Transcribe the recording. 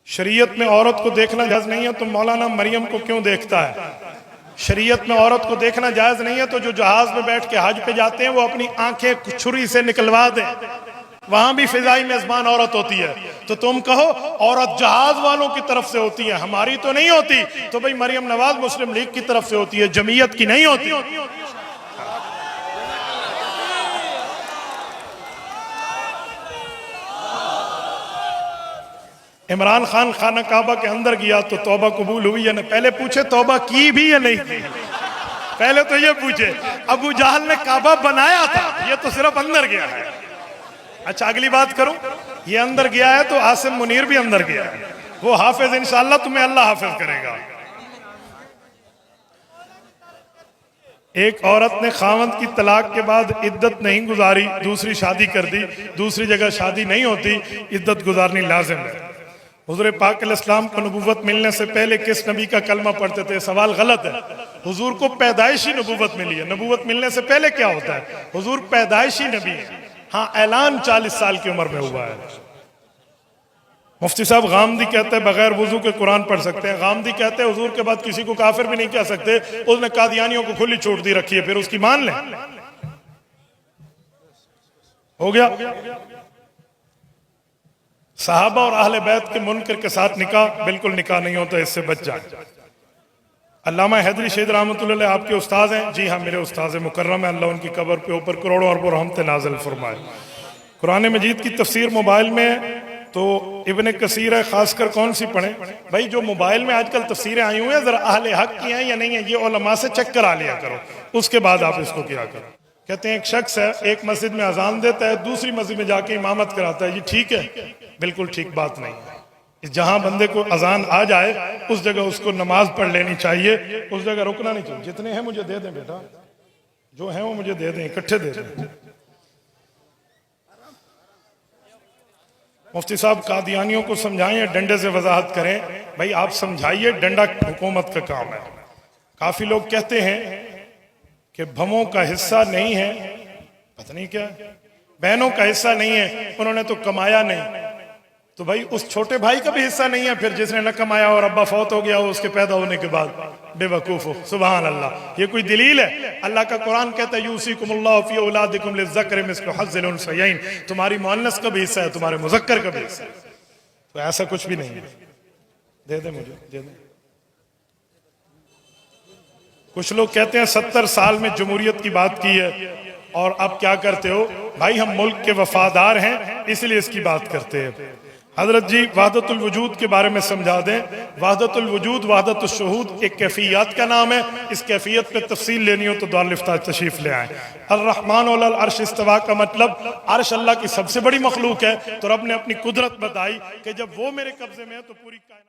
शरीयत में औरत को देखना जायज नहीं है तो मौलाना मरियम को क्यों देखता है? शरीयत में औरत को देखना जायज नहीं है तो जो जहाज में बैठ के हज पे जाते हैं वो अपनी आंखें छुरी से निकलवा दें, वहां भी फिजाई मेजबान औरत होती है। तो तुम कहो औरत जहाज वालों की तरफ से होती है, हमारी तो नहीं होती। तो भाई मरियम नवाज मुस्लिम लीग की तरफ से होती है, जमीयत की नहीं होती। इमरान खान खाना काबा के अंदर गया तो तौबा कबूल हुई या नहीं? पहले पूछे तौबा की भी या नहीं की, पहले तो ये पूछे। अबू जहल ने काबा बनाया था, ये तो सिर्फ अंदर गया है। अच्छा अगली बात करूं, ये अंदर गया है तो आसिम मुनीर भी अंदर गया है, वो हाफिज, इंशाअल्लाह तुम्हें अल्लाह हाफिज करेगा। एक औरत ने खावंद की तलाक के बाद इद्दत नहीं गुजारी, दूसरी शादी कर दी, दूसरी जगह शादी नहीं होती, इद्दत गुजारनी लाजिम है। हुजूर पाक अलैहिस्सलाम को नबूवत मिलने से पहले किस नबी का कलमा पढ़ते थे? सवाल गलत है। हुजूर को पैदाइशी नबूवत मिली है। नबूवत मिलने से पहले क्या होता है? हुजूर पैदाइशी नबी है। हाँ, ऐलान 40 साल की उम्र में हुआ है। मुफ्ती साहब गामदी कहते हैं बगैर वजू के कुरान पढ़ सकते हैं। गामदी कहते हैं हुजूर के बाद किसी को काफिर भी नहीं कह सकते, उसने कादियानियों को खुली छूट दी रखी है, फिर उसकी मान लें। हो गया। सहाबा और अहले बैत के मुनकर के साथ निकाह, बिल्कुल निकाह नहीं होता, इससे बच जाए। अल्लामा हैदरी शहीद रहमतुल्लाह अलैह आपके उस्ताद हैं? जी हाँ, मेरे उस्ताद मुकर्रम है, अल्लाह उनकी कब्र पे ऊपर करोड़ों अरबों रहमत नाज़िल फरमाए। कुरान मजीद की तफसीर मोबाइल में तो इब्ने कसीर है, खासकर कौन सी पढ़े? भाई जो मोबाइल में आजकल तफसीरें आई हुई हैं, जरा अहले हक की हैं या नहीं है, ये उलमा से चेक करा लिया करो, उसके बाद आप इसको किया करो। कहते हैं एक शख्स है, एक मस्जिद में अजान देता है, दूसरी मस्जिद में जाके इमामत कराता है, ये ठीक है? बिल्कुल ठीक बात नहीं है। जहां बंदे को अजान आ जाए उस जगह उसको नमाज पढ़ लेनी चाहिए, उस जगह रुकना नहीं चाहिए। जितने हैं मुझे दे दें बेटा, जो हैं वो मुझे दे दें, इकट्ठे दे दें। मुफ्ती साहब कादियानियों को समझाएं, डंडे से वजाहत करें। भाई आप समझाइए, डंडा हुकूमत का काम है। काफी लोग कहते हैं कि भवों का हिस्सा नहीं है, पता नहीं क्या, बहनों का हिस्सा नहीं है, उन्होंने तो कमाया नहीं। तो भाई उस छोटे भाई का भी हिस्सा नहीं है फिर, जिसने न कमाया और अब्बा फौत हो गया हो उसके पैदा होने के बाद? बेवकूफ हो। सुभान अल्लाह, ये कोई दलील है? अल्लाह का कुरान कहता है यूसीकुमुल्लाहु फी औलादिकुम लिज़्ज़करि मिस्लु हज़्ज़िल उन्सयैन, तुम्हारी मुअन्नस का भी हिस्सा है, तुम्हारे मुज़क्कर का भी हिस्सा है। तो ऐसा कुछ भी नहीं है। दे दे मुझे, दे दे। कुछ लोग कहते हैं 70 साल में जमहूरियत की बात की है और अब क्या करते हो? भाई हम मुल्क के वफादार हैं इसलिए इसकी बात करते हैं। हजरत जी वहदतुल वजूद के बारे में समझा दें। वहदतुल वजूद, वहदतुल शुहूद एक कैफियत का नाम है। इस कैफियत पे तफसील लेनी हो तो दारुल इफ्ताह तशरीफ ले आए। अर्रहमान अलल अर्श इस्तवा का मतलब अर्श अल्लाह की सबसे बड़ी मखलूक है, तो रब ने अपनी कुदरत बताई कि जब वो मेरे कब्जे में है तो पूरी कायनात